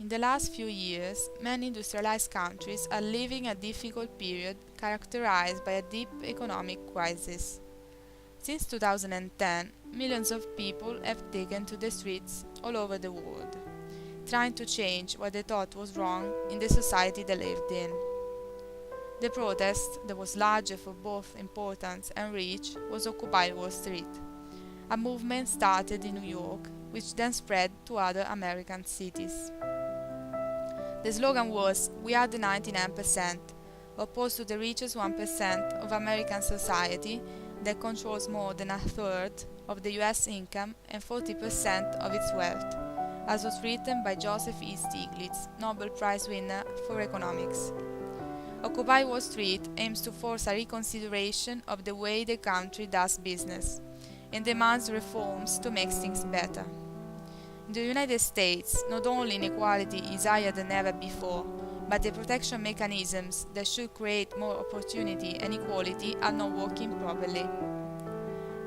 In the last few years, many industrialized countries are living a difficult period characterized by a deep economic crisis. Since 2010, millions of people have taken to the streets all over the world, trying to change what they thought was wrong in the society they lived in. The protest, that was larger for both importance and reach, was Occupy Wall Street, a movement started in New York, which then spread to other American cities. The slogan was, "We are the 99%, opposed to the richest 1% of American society that controls more than a third of the US income and 40% of its wealth, as was written by Joseph E. Stiglitz, Nobel Prize winner for economics. Occupy Wall Street aims to force a reconsideration of the way the country does business and demands reforms to make things better. In the United States, not only inequality is higher than ever before, but the protection mechanisms that should create more opportunity and equality are not working properly.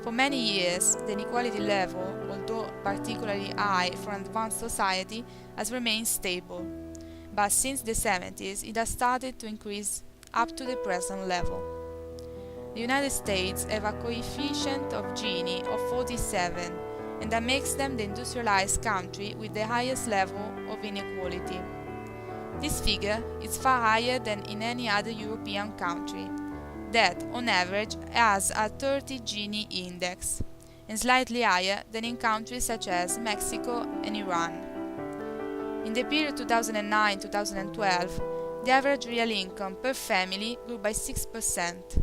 For many years, the inequality level, although particularly high for an advanced society, has remained stable, but since the 70s it has started to increase up to the present level. The United States have a coefficient of Gini of 47, and that makes them the industrialized country with the highest level of inequality. This figure is far higher than in any other European country, that, on average, has a 30 Gini index, and slightly higher than in countries such as Mexico and Iran. In the period 2009-2012, the average real income per family grew by 6%.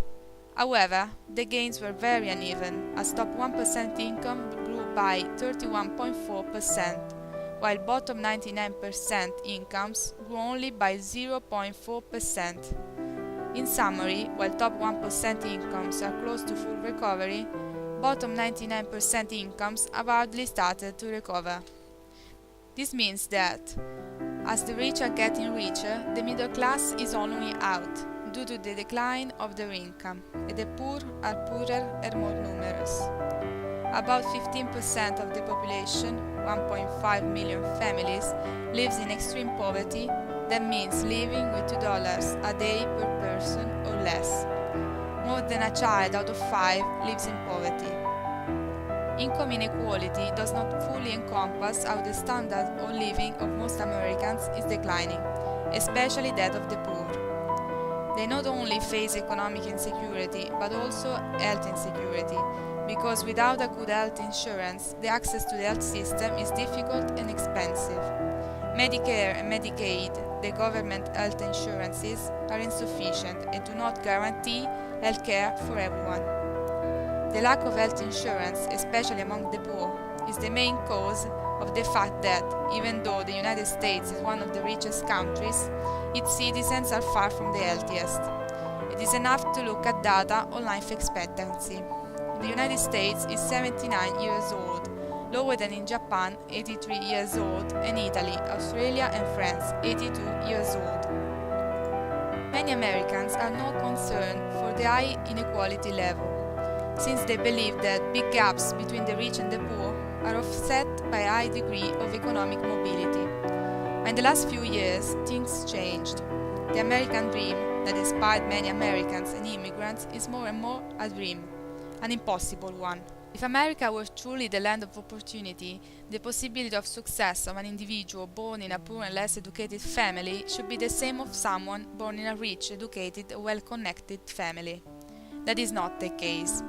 However, the gains were very uneven, as top 1% income grew by 31.4%, while bottom 99% incomes grew only by 0.4%. In summary, while top 1% incomes are close to full recovery, bottom 99% incomes have hardly started to recover. This means that, as the rich are getting richer, the middle class is only out, due to the decline of their income, and the poor are poorer and more numerous. About 15% of the population, 1.5 million families, lives in extreme poverty. That means living with $2 a day per person or less. More than a child out of 5 lives in poverty. Income inequality does not fully encompass how the standard of living of most Americans is declining, especially that of the poor. They not only face economic insecurity, but also health insecurity, because without a good health insurance, the access to the health system is difficult and expensive. Medicare and Medicaid, the government health insurances, are insufficient and do not guarantee health care for everyone. The lack of health insurance, especially among the poor, is the main cause of the fact that, even though the United States is one of the richest countries, its citizens are far from the healthiest. It is enough to look at data on life expectancy. The United States is 79 years old, lower than in Japan, 83 years old, and Italy, Australia and France, 82 years old. Many Americans are not concerned for the high inequality level, since they believe that big gaps between the rich and the poor are offset by a high degree of economic mobility. But in the last few years, things changed. The American dream, that inspired many Americans and immigrants, is more and more a dream, an impossible one. If America were truly the land of opportunity, the possibility of success of an individual born in a poor and less educated family should be the same of someone born in a rich, educated, well-connected family. That is not the case.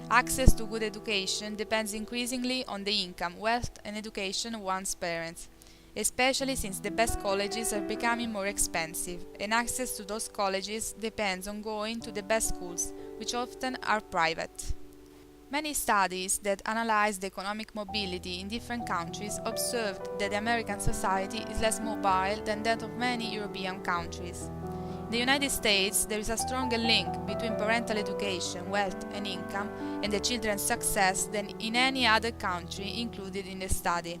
Access to good education depends increasingly on the income, wealth, and education of one's parents, especially since the best colleges are becoming more expensive, and access to those colleges depends on going to the best schools, which often are private. Many studies that analyzed the economic mobility in different countries observed that the American society is less mobile than that of many European countries. In the United States, there is a stronger link between parental education, wealth, and income, and the children's success than in any other country included in the study.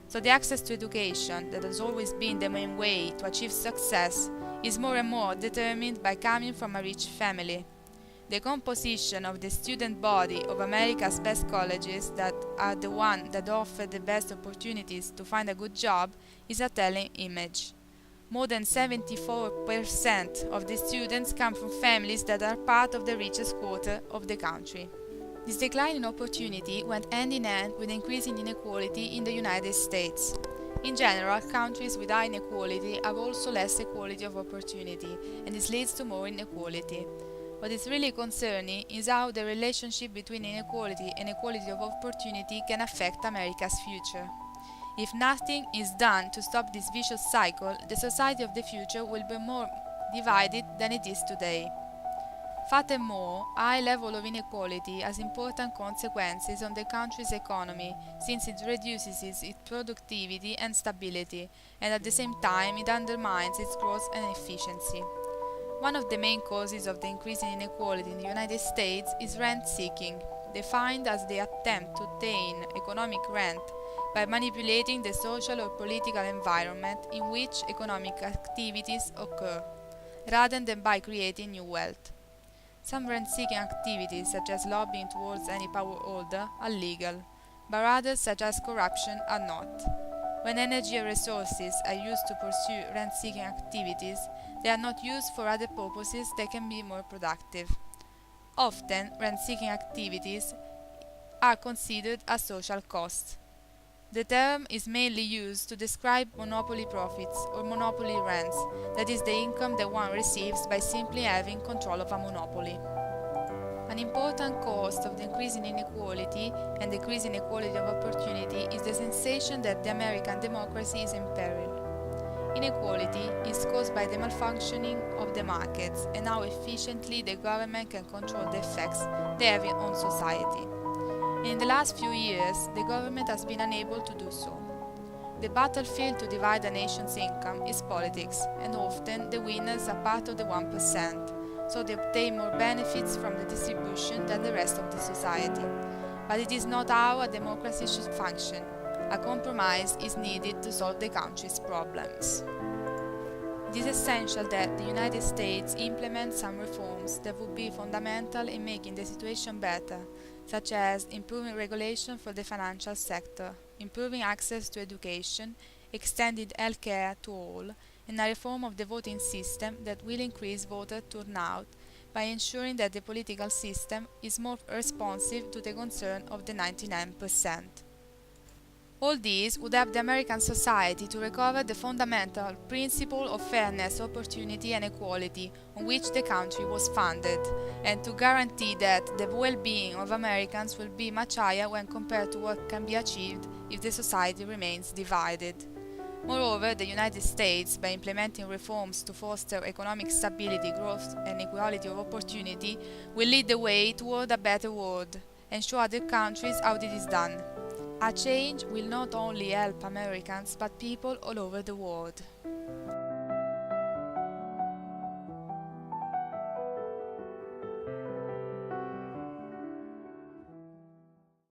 So the access to education, that has always been the main way to achieve success, is more and more determined by coming from a rich family. The composition of the student body of America's best colleges, that are the ones that offer the best opportunities to find a good job, is a telling image. More than 74% of the students come from families that are part of the richest quarter of the country. This decline in opportunity went hand in hand with increasing inequality in the United States. In general, countries with high inequality have also less equality of opportunity, and this leads to more inequality. What is really concerning is how the relationship between inequality and equality of opportunity can affect America's future. If nothing is done to stop this vicious cycle, the society of the future will be more divided than it is today. Furthermore, a high level of inequality has important consequences on the country's economy, since it reduces its productivity and stability, and at the same time it undermines its growth and efficiency. One of the main causes of the increasing inequality in the United States is rent seeking, defined as the attempt to obtain economic rent by manipulating the social or political environment in which economic activities occur, rather than by creating new wealth. Some rent-seeking activities, such as lobbying towards any power holder, are legal, but others, such as corruption, are not. When energy and resources are used to pursue rent-seeking activities, they are not used for other purposes that can be more productive. Often, rent-seeking activities are considered as social costs. The term is mainly used to describe monopoly profits or monopoly rents, that is the income that one receives by simply having control of a monopoly. An important cost of the increasing inequality and decreasing equality of opportunity is the sensation that the American democracy is in peril. Inequality is caused by the malfunctioning of the markets and how efficiently the government can control the effects they have on society. In the last few years, the government has been unable to do so. The battlefield to divide a nation's income is politics, and often the winners are part of the 1%, so they obtain more benefits from the distribution than the rest of the society. But it is not how a democracy should function. A compromise is needed to solve the country's problems. It is essential that the United States implement some reforms that would be fundamental in making the situation better, such as improving regulation for the financial sector, improving access to education, extending health care to all, and a reform of the voting system that will increase voter turnout by ensuring that the political system is more responsive to the concern of the 99%. All these would help the American society to recover the fundamental principle of fairness, opportunity and equality on which the country was founded, and to guarantee that the well-being of Americans will be much higher when compared to what can be achieved if the society remains divided. Moreover, the United States, by implementing reforms to foster economic stability, growth and equality of opportunity, will lead the way toward a better world and show other countries how it is done. A change will not only help Americans but people all over the world.